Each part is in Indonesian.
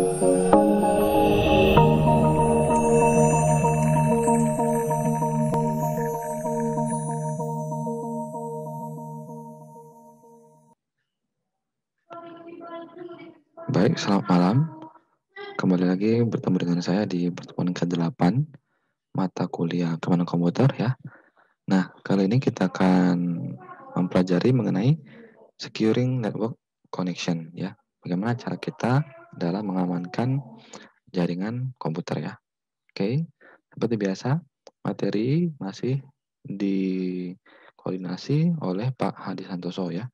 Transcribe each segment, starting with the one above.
Baik, selamat malam. Kembali lagi bertemu dengan saya di pertemuan ke-8 mata kuliah Kemanusiaan Komputer ya. Nah, kali ini kita akan mempelajari mengenai securing network connection ya. Bagaimana cara kita dalam mengamankan jaringan komputer ya. Oke, seperti biasa, materi masih dikoordinasi oleh Pak Hadi Santoso ya.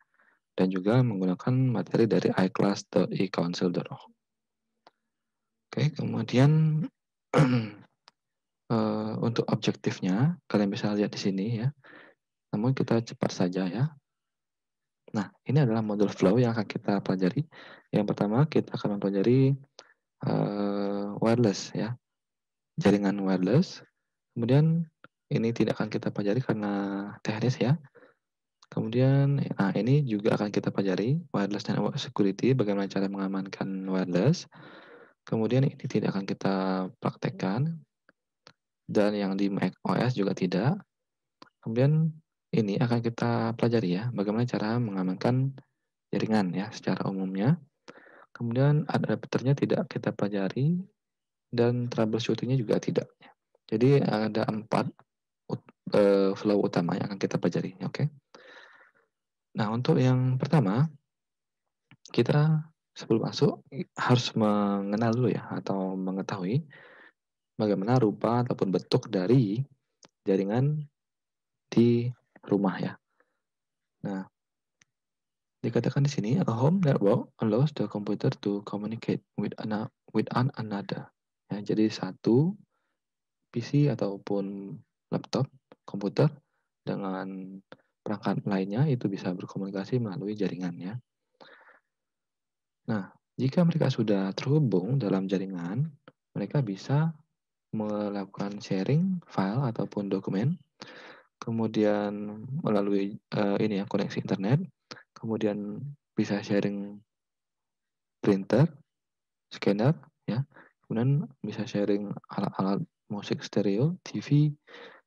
Dan juga menggunakan materi dari iClass.ecouncil.org. Oke, kemudian untuk objektifnya kalian bisa lihat di sini ya. Namun kita cepat saja ya. Nah, ini adalah modul flow yang akan kita pelajari. Yang pertama kita akan mempelajari wireless ya, jaringan wireless. Kemudian ini tidak akan kita pelajari karena teknis ya. Kemudian, ini juga akan kita pelajari wireless network security, bagaimana cara mengamankan wireless. Kemudian ini tidak akan kita praktekkan, dan yang di Mac OS juga tidak. Kemudian ini akan kita pelajari ya, bagaimana cara mengamankan jaringan ya secara umumnya. Kemudian adapternya tidak kita pelajari, dan troubleshooting-nya juga tidak. Jadi ada 4 flow utama yang akan kita pelajari, oke? Nah, untuk yang pertama, kita sebelum masuk harus mengenal dulu ya, atau mengetahui bagaimana rupa ataupun bentuk dari jaringan di rumah ya. Nah, dikatakan di sini, a home network allows the computer to communicate with another. Ya, jadi satu PC ataupun laptop, komputer dengan perangkat lainnya itu bisa berkomunikasi melalui jaringannya. Nah, jika mereka sudah terhubung dalam jaringan, mereka bisa melakukan sharing file ataupun dokumen, kemudian melalui koneksi internet, kemudian bisa sharing printer, scanner, ya, kemudian bisa sharing alat-alat musik stereo, TV,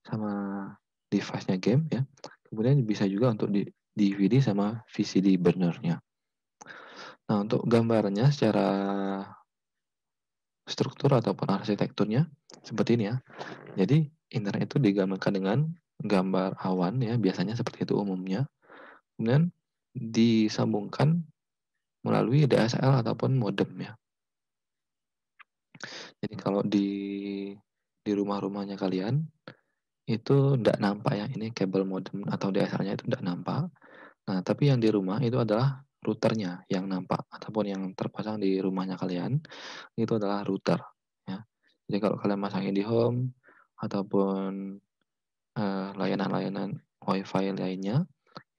sama device-nya game, ya. Kemudian bisa juga untuk DVD sama VCD burner-nya. Nah, untuk gambarnya secara struktur ataupun arsitekturnya seperti ini ya. Jadi internet itu digambarkan dengan gambar awan ya, biasanya seperti itu umumnya. Kemudian disambungkan melalui DSL ataupun modem ya. Jadi kalau di rumah-rumahnya kalian itu tidak nampak ya, ini kabel modem atau DSL-nya itu tidak nampak. Nah, tapi yang di rumah itu adalah routernya yang nampak, ataupun yang terpasang di rumahnya kalian itu adalah router ya. Jadi kalau kalian masangin di home ataupun layanan-layanan WiFi lainnya,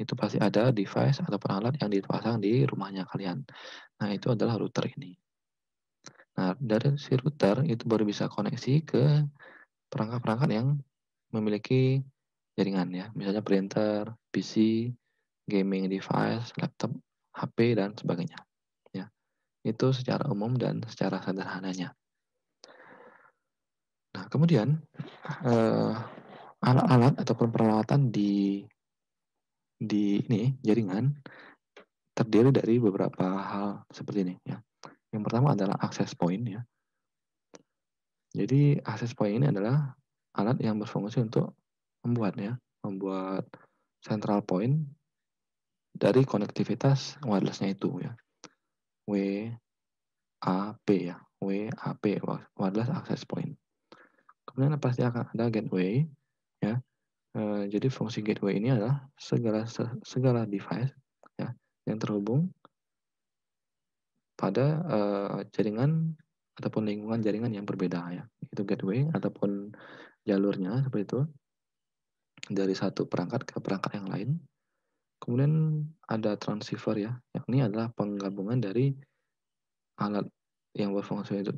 itu pasti ada device ataupun alat yang dipasang di rumahnya kalian. Nah, itu adalah router ini. Nah, dari si router itu baru bisa koneksi ke perangkat-perangkat yang memiliki jaringan ya, misalnya printer, PC, gaming device, laptop, HP, dan sebagainya. Ya, itu secara umum dan secara sederhananya. Nah, kemudian alat-alat ataupun peralatan di ini jaringan terdiri dari beberapa hal seperti ini ya. Yang pertama adalah access point ya. Jadi access point ini adalah alat yang berfungsi untuk membuat central point dari konektivitas wirelessnya itu ya. WAP ya, WAP wireless access point. Kemudian pasti akan ada gateway ya. Jadi fungsi gateway ini adalah segala device ya yang terhubung pada jaringan ataupun lingkungan jaringan yang berbeda ya. Itu gateway ataupun jalurnya seperti itu dari satu perangkat ke perangkat yang lain. Kemudian ada transceiver ya, yakni adalah penggabungan dari alat yang berfungsi untuk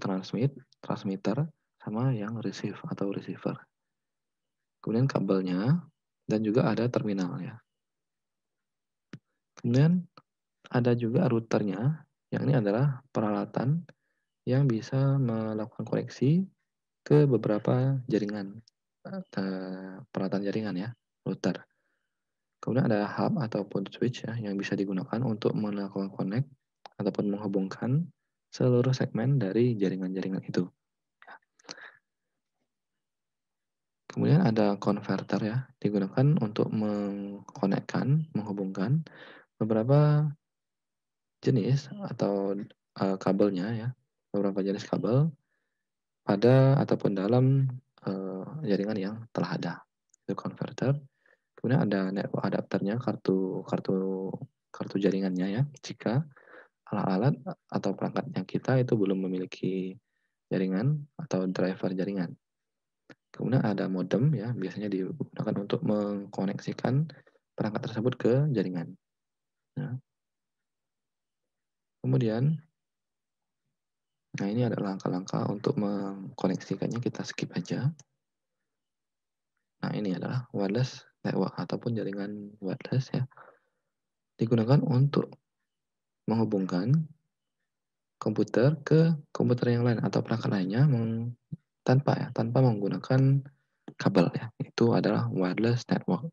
transmitter, sama yang receive atau receiver. Kemudian kabelnya, dan juga ada terminal ya. Kemudian ada juga routernya, yang ini adalah peralatan yang bisa melakukan koneksi ke beberapa jaringan, peralatan jaringan ya, router. Kemudian ada hub ataupun switch ya, yang bisa digunakan untuk melakukan connect ataupun menghubungkan seluruh segmen dari jaringan-jaringan itu. Kemudian ada converter ya, digunakan untuk mengkonekkan, menghubungkan beberapa jenis atau, kabelnya ya, beberapa jenis kabel pada ataupun dalam, jaringan yang telah ada, itu converter. Kemudian ada network adapternya, kartu kartu kartu jaringannya ya, jika alat-alat atau perangkatnya kita itu belum memiliki jaringan atau driver jaringan. Kemudian ada modem ya, biasanya digunakan untuk mengkoneksikan perangkat tersebut ke jaringan. Nah, kemudian, nah ini adalah langkah-langkah untuk mengkoneksikannya, kita skip aja. Nah, ini adalah wireless network ataupun jaringan wireless ya, digunakan untuk menghubungkan komputer ke komputer yang lain atau perangkat lainnya tanpa menggunakan kabel ya, itu adalah wireless network.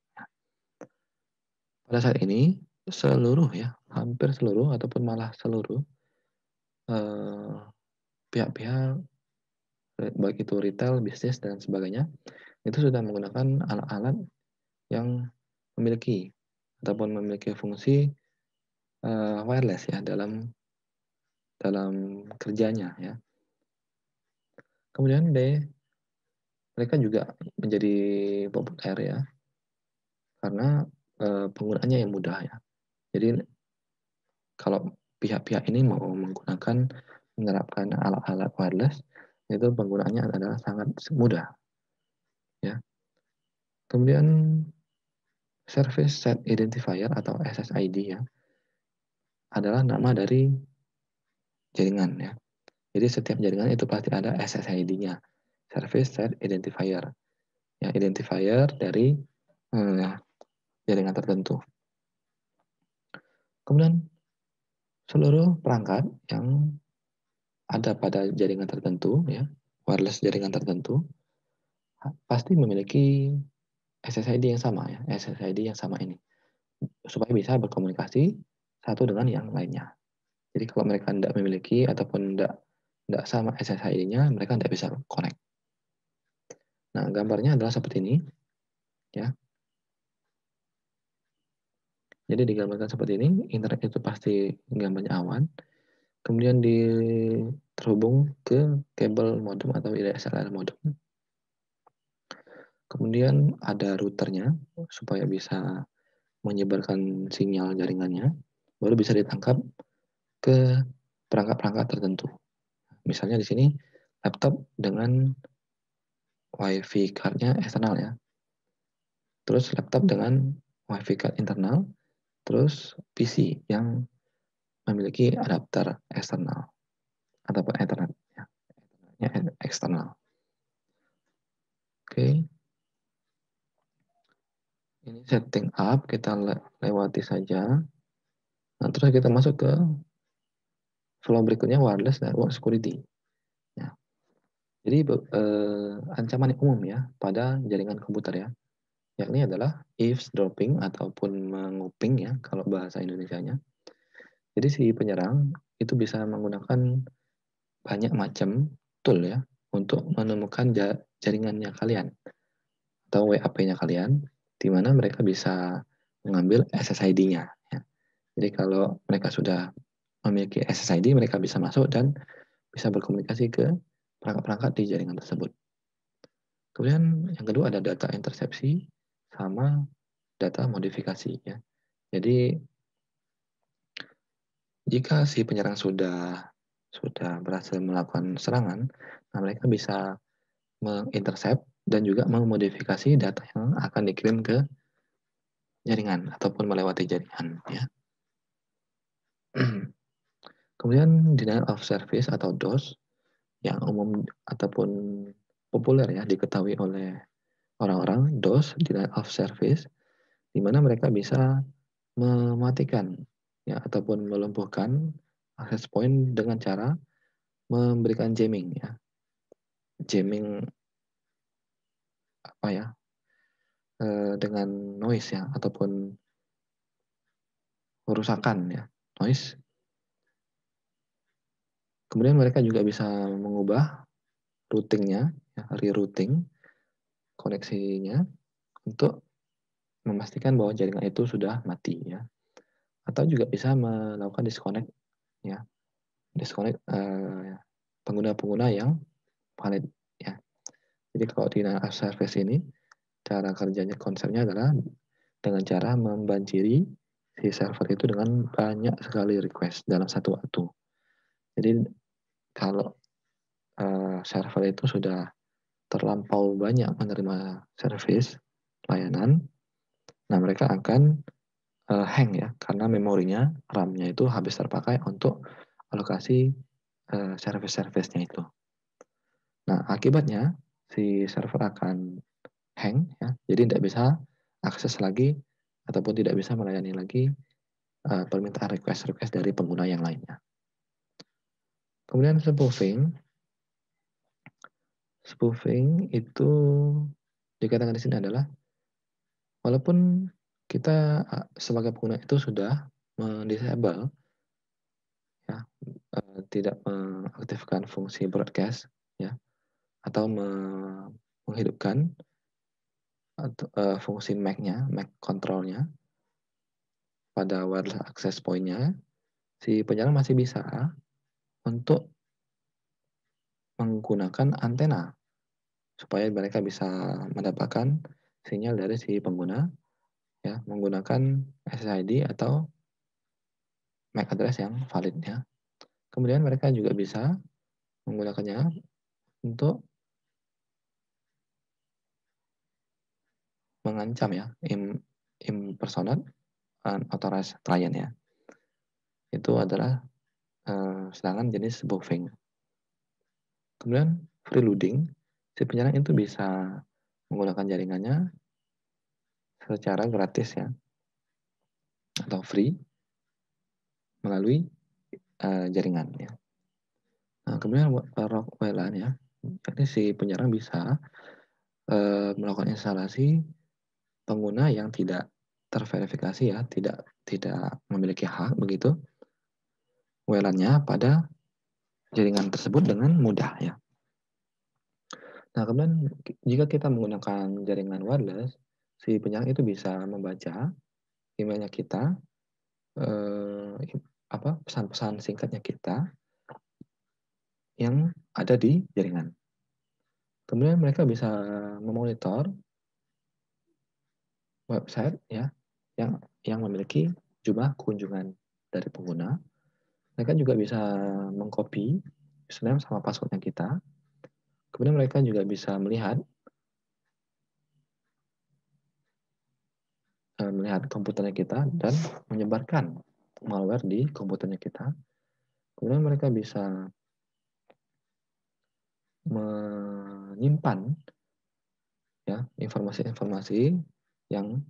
Pada saat ini, seluruh ya, hampir seluruh ataupun malah seluruh, eee, pihak-pihak, baik itu retail, bisnis, dan sebagainya, itu sudah menggunakan alat-alat yang memiliki ataupun memiliki fungsi, wireless ya dalam dalam kerjanya ya. Kemudian mereka juga menjadi populer ya, karena, penggunaannya yang mudah ya. Jadi kalau pihak-pihak ini mau menggunakan, menerapkan alat-alat wireless, itu penggunaannya adalah sangat mudah, ya. Kemudian Service Set Identifier atau SSID ya, adalah nama dari jaringan ya. Jadi setiap jaringan itu pasti ada SSID-nya, Service Set Identifier, ya identifier dari, jaringan tertentu. Kemudian seluruh perangkat yang ada pada jaringan tertentu ya, wireless jaringan tertentu, pasti memiliki SSID yang sama ya, SSID yang sama ini, supaya bisa berkomunikasi satu dengan yang lainnya. Jadi kalau mereka tidak memiliki ataupun tidak sama SSID-nya, mereka tidak bisa connect. Nah, gambarnya adalah seperti ini, ya. Jadi digambarkan seperti ini, internet itu pasti gambarnya awan, kemudian terhubung ke kabel modem atau DSLR modem. Kemudian ada routernya supaya bisa menyebarkan sinyal jaringannya, baru bisa ditangkap ke perangkat-perangkat tertentu. Misalnya di sini laptop dengan WiFi card-nya eksternal ya. Terus laptop dengan WiFi card internal, terus PC yang memiliki adapter eksternal ataupun Ethernet ya, eksternal. Oke. Ini setting up, kita lewati saja. Nah, terus kita masuk ke flow berikutnya, wireless network security. Ya. Jadi ancaman yang umum ya pada jaringan komputer ya, yakni adalah eavesdropping ataupun menguping ya kalau bahasa Indonesianya. Jadi si penyerang itu bisa menggunakan banyak macam tool ya untuk menemukan jaringannya kalian atau WAP-nya kalian, di mana mereka bisa mengambil SSID-nya ya. Jadi kalau mereka sudah memiliki SSID, mereka bisa masuk dan bisa berkomunikasi ke perangkat-perangkat di jaringan tersebut. Kemudian yang kedua ada data intersepsi sama data modifikasi ya. Jadi jika si penyerang sudah berhasil melakukan serangan, nah mereka bisa mengintercept dan juga memodifikasi data yang akan dikirim ke jaringan ataupun melewati jaringan ya. Kemudian denial of service atau DOS yang umum ataupun populer ya diketahui oleh orang-orang, DOS, denial of service, di mana mereka bisa mematikan ya ataupun melumpuhkan akses point dengan cara memberikan jamming ya. Jamming apa ya? Dengan noise ya ataupun kerusakan ya, noise. Kemudian mereka juga bisa mengubah routing-nya, ya, rerouting koneksinya untuk memastikan bahwa jaringan itu sudah mati ya. Atau juga bisa melakukan disconnect ya, disconnect pengguna-pengguna yang valid ya. Jadi kalau di denial of service ini cara kerjanya konsepnya adalah dengan cara membanjiri si server itu dengan banyak sekali request dalam satu waktu. Jadi kalau server itu sudah terlampau banyak menerima service layanan, nah mereka akan hang ya karena memorinya, RAM-nya itu habis terpakai untuk alokasi service-service-nya itu. Nah, akibatnya si server akan hang ya, jadi tidak bisa akses lagi ataupun tidak bisa melayani lagi permintaan request-request dari pengguna yang lainnya. Kemudian spoofing itu dikatakan di sini adalah walaupun kita sebagai pengguna itu sudah mendisable ya, tidak mengaktifkan fungsi broadcast ya atau menghidupkan atau fungsi MAC-nya, MAC control-nya pada wireless access point-nya, si penyerang masih bisa untuk menggunakan antena supaya mereka bisa mendapatkan sinyal dari si pengguna ya menggunakan SSID atau MAC address yang valid ya. Kemudian mereka juga bisa menggunakannya untuk mengancam ya impersonate unauthorized client ya. Itu adalah serangan jenis spoofing. Kemudian freeloading, si penyerang itu bisa menggunakan jaringannya secara gratis ya atau free melalui jaringan ya. Nah, kemudian rogue VLAN ya, ini si penyerang bisa melakukan instalasi pengguna yang tidak terverifikasi ya, tidak memiliki hak begitu WLAN-nya pada jaringan tersebut dengan mudah ya. Nah, kemudian jika kita menggunakan jaringan wireless, si penyerang itu bisa membaca emailnya kita, pesan-pesan singkatnya kita yang ada di jaringan. Kemudian mereka bisa memonitor website ya yang memiliki jumlah kunjungan dari pengguna. Mereka juga bisa mengcopy username sama passwordnya kita. Kemudian mereka juga bisa melihat komputernya kita dan menyebarkan malware di komputernya kita. Kemudian mereka bisa menyimpan ya informasi-informasi yang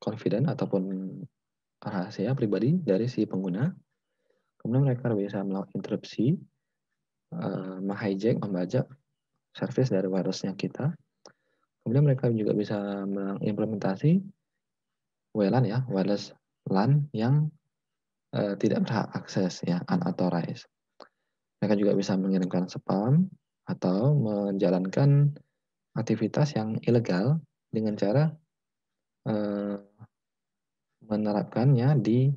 confident ataupun rahasia pribadi dari si pengguna. Kemudian mereka bisa melakukan interupsi, menghijack, membajak service dari wirelessnya kita. Kemudian mereka juga bisa mengimplementasi WLAN ya, wireless LAN yang tidak berhak akses ya, unauthorized. Mereka juga bisa mengirimkan spam atau menjalankan aktivitas yang ilegal dengan cara menerapkannya di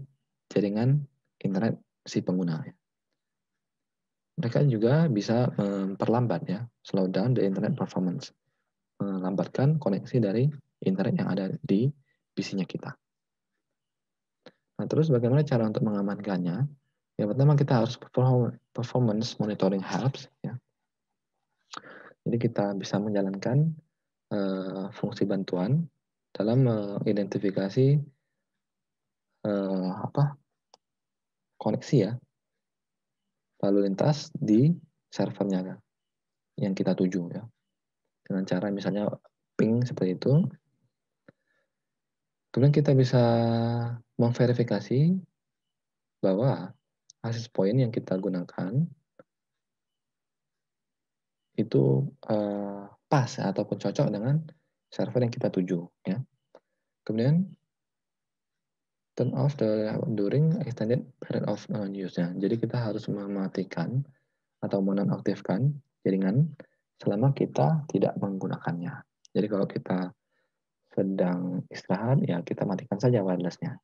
jaringan internet si pengguna. Mereka juga bisa memperlambat ya, slow down the internet performance, melambatkan koneksi dari internet yang ada di PC-nya kita. Nah, terus bagaimana cara untuk mengamankannya? Yang pertama kita harus performance monitoring helps ya. Jadi kita bisa menjalankan fungsi bantuan dalam mengidentifikasi koneksi ya lalu lintas di servernya yang kita tuju ya. Dengan cara misalnya ping seperti itu. Kemudian kita bisa memverifikasi bahwa akses point yang kita gunakan itu pas ataupun cocok dengan server yang kita tuju ya. Kemudian turn off the during extended period of use ya. Jadi kita harus mematikan atau menonaktifkan jaringan selama kita tidak menggunakannya. Jadi kalau kita sedang istirahat ya kita matikan saja wirelessnya.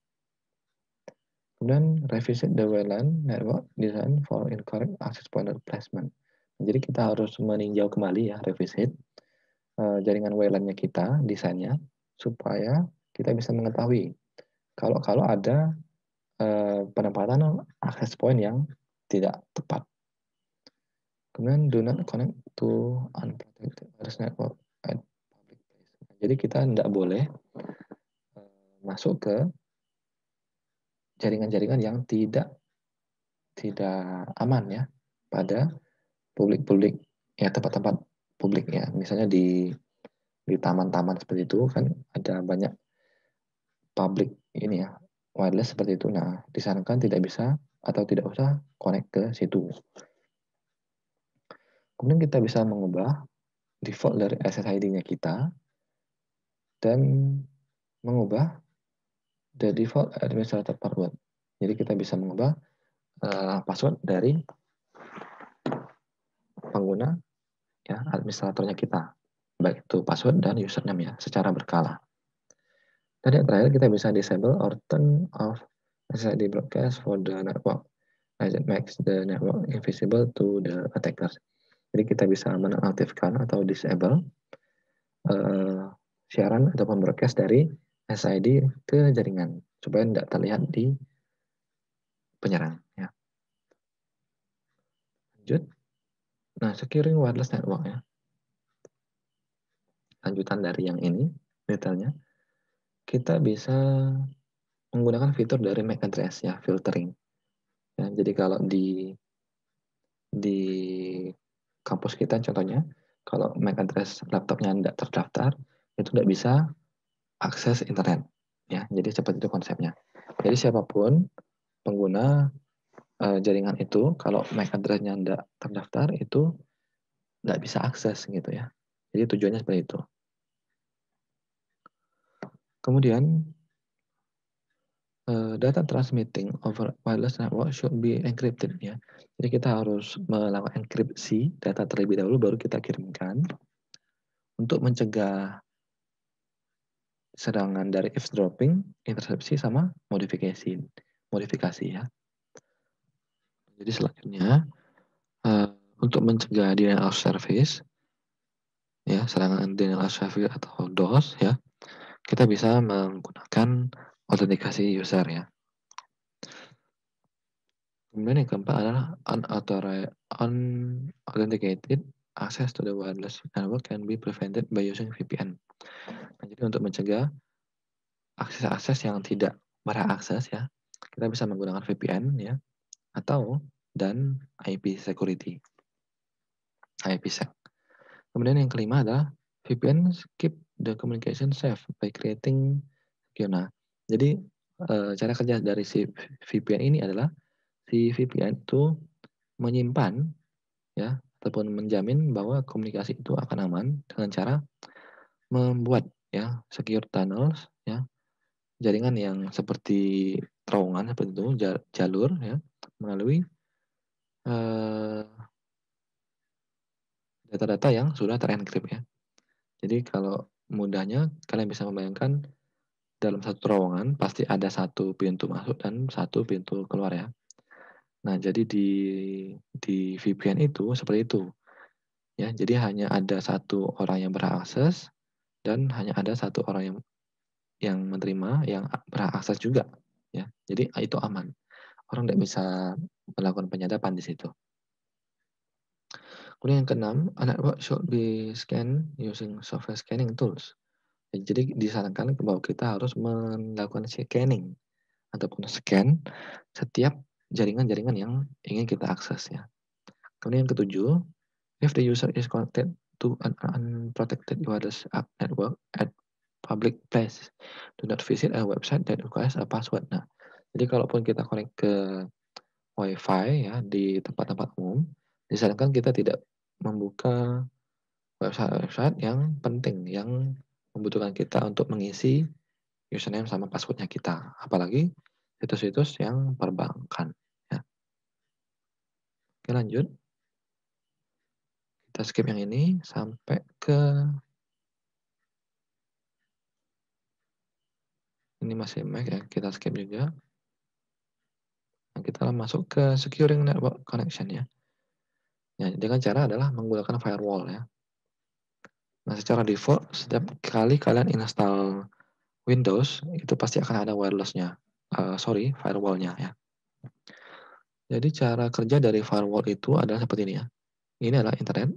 Kemudian revisit the WLAN network design for incorrect access point placement. Jadi kita harus meninjau kembali ya, revisit jaringan WLAN-nya kita, desainnya, supaya kita bisa mengetahui kalau ada penempatan access point yang tidak tepat. Kemudian do not connect to unprotected wireless network at public place. Jadi kita tidak boleh masuk ke jaringan-jaringan yang tidak aman ya pada publik ya, tempat-tempat publik ya. Misalnya di taman-taman seperti itu kan ada banyak public ini ya, wireless seperti itu. Nah, disarankan tidak bisa atau tidak usah connect ke situ. Kemudian kita bisa mengubah default dari SSID-nya kita dan mengubah the default administrator password. Jadi kita bisa mengubah password dari pengguna ya, administratornya kita, baik itu password dan username ya, secara berkala. Dan yang terakhir kita bisa disable or turn off SSID broadcast for the network as it makes the network invisible to the attackers. Jadi kita bisa menonaktifkan atau disable siaran ataupun broadcast dari SSID ke jaringan supaya tidak terlihat di penyerang ya. Lanjut. Nah, securing wireless network ya. Lanjutan dari yang ini detailnya. Kita bisa menggunakan fitur dari MAC address ya, filtering. Ya, jadi kalau di kampus kita contohnya, kalau MAC address laptopnya tidak terdaftar, itu tidak bisa akses internet. Ya, jadi seperti itu konsepnya. Jadi siapapun pengguna jaringan itu, kalau MAC address-nya tidak terdaftar, itu tidak bisa akses gitu ya. Jadi tujuannya seperti itu. Kemudian data transmitting over wireless network should be encrypted ya. Jadi kita harus melakukan enkripsi data terlebih dahulu baru kita kirimkan untuk mencegah serangan dari eavesdropping, intersepsi sama modifikasi ya. Jadi selanjutnya untuk mencegah denial of service ya, serangan denial of service atau DOS ya, kita bisa menggunakan autentikasi user ya. Kemudian yang keempat adalah unauthenticated access to the wireless network can be prevented by using VPN. Nah, jadi untuk mencegah akses-akses yang tidak berhak akses ya, kita bisa menggunakan VPN ya, atau dan IPsec. Kemudian yang kelima adalah VPN keep the communication safe by creating secure. Nah, jadi cara kerja dari si VPN ini adalah si VPN itu menyimpan ya ataupun menjamin bahwa komunikasi itu akan aman dengan cara membuat ya secure tunnels ya, jaringan yang seperti terowongan seperti itu, jalur ya, melalui data-data yang sudah terenkrip ya. Jadi kalau mudahnya kalian bisa membayangkan dalam satu terowongan pasti ada satu pintu masuk dan satu pintu keluar ya. Nah, jadi di VPN itu seperti itu. Ya, jadi hanya ada satu orang yang berhak akses dan hanya ada satu orang yang menerima yang berhak akses juga ya. Jadi itu aman. Orang tidak bisa melakukan penyadapan di situ. Kemudian yang keenam, a network should be scanned using software scanning tools. Jadi disarankan bahwa kita harus melakukan scanning ataupun scan setiap jaringan-jaringan yang ingin kita akses ya. Kemudian yang ketujuh, if the user is connected to an unprotected wireless network at public place, do not visit a website that requires a password. Nah, jadi kalaupun kita connect ke WiFi ya di tempat-tempat umum, disarankan kita tidak membuka website-website yang penting, yang membutuhkan kita untuk mengisi username sama password-nya kita, apalagi situs-situs yang perbankan, ya. Oke lanjut, kita skip yang ini sampai ke ini masih Mac ya, kita skip juga. Nah, kita masuk ke securing network connection ya. Ya, dengan cara adalah menggunakan firewall ya. Nah, secara default setiap kali kalian install Windows itu pasti akan ada wireless-nya. Firewall-nya ya. Jadi cara kerja dari firewall itu adalah seperti ini ya. Ini adalah internet,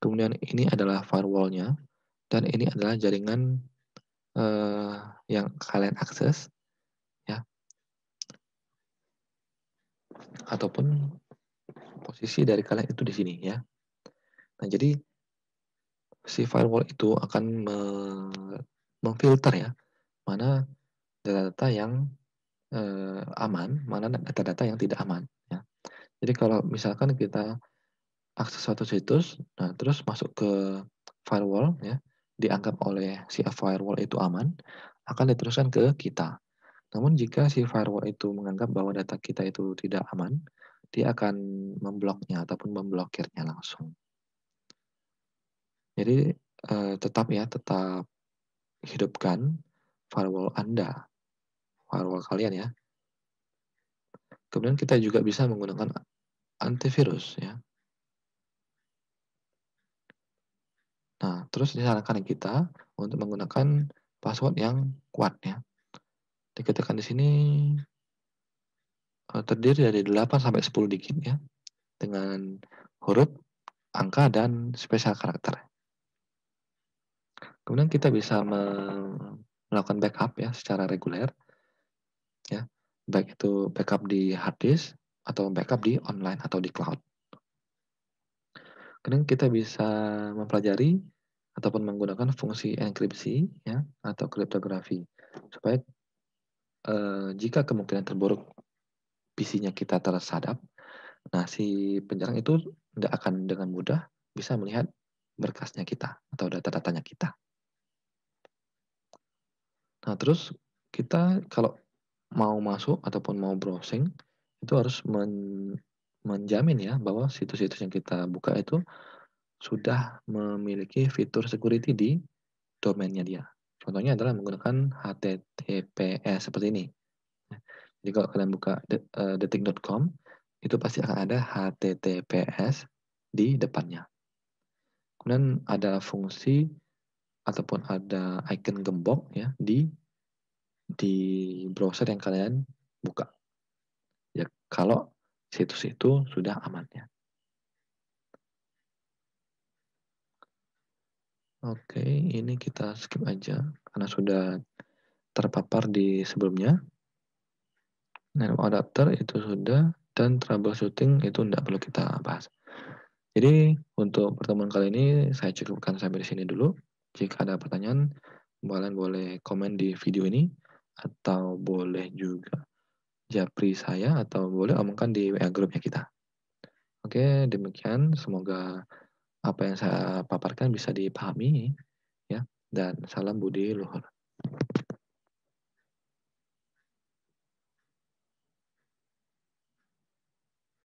kemudian ini adalah firewall-nya, dan ini adalah jaringan yang kalian akses ya, ataupun posisi dari kalian itu di sini ya. Nah, jadi si firewall itu akan memfilter ya, mana data-data yang aman, mana data-data yang tidak aman ya. Jadi kalau misalkan kita akses suatu situs, nah terus masuk ke firewall ya, dianggap oleh si firewall itu aman, akan diteruskan ke kita. Namun jika si firewall itu menganggap bahwa data kita itu tidak aman, dia akan membloknya ataupun memblokirnya langsung. Jadi tetap hidupkan firewall Anda, firewall kalian ya. Kemudian kita juga bisa menggunakan antivirus ya. Nah, terus disarankan kita untuk menggunakan password yang kuat ya. Diketikkan di sini terdiri dari 8 sampai 10 digit ya, dengan huruf, angka, dan spesial karakter. Kemudian kita bisa melakukan backup ya secara reguler ya, baik itu backup di hard disk atau backup di online atau di cloud. Kemudian kita bisa mempelajari ataupun menggunakan fungsi enkripsi ya atau kriptografi supaya jika kemungkinan terburuk PC-nya kita tersadap, nah si penyerang itu tidak akan dengan mudah bisa melihat berkasnya kita atau data-datanya kita. Nah, terus kita kalau mau masuk ataupun mau browsing, itu harus menjamin ya bahwa situs-situs yang kita buka itu sudah memiliki fitur security di domainnya dia. Contohnya adalah menggunakan HTTPS seperti ini. Jadi kalau kalian buka detik.com, itu pasti akan ada HTTPS di depannya. Kemudian ada fungsi ataupun ada icon gembok ya di browser yang kalian buka. Ya, kalau situs itu sudah aman ya. Oke, ini kita skip aja karena sudah terpapar di sebelumnya. Network adapter itu sudah, dan troubleshooting itu tidak perlu kita bahas. Jadi untuk pertemuan kali ini saya cukupkan sampai di sini dulu. Jika ada pertanyaan, kalian boleh komen di video ini atau boleh juga japri saya atau boleh omongkan di WA grupnya kita. Oke, demikian. Semoga apa yang saya paparkan bisa dipahami ya. Dan salam budi luhur.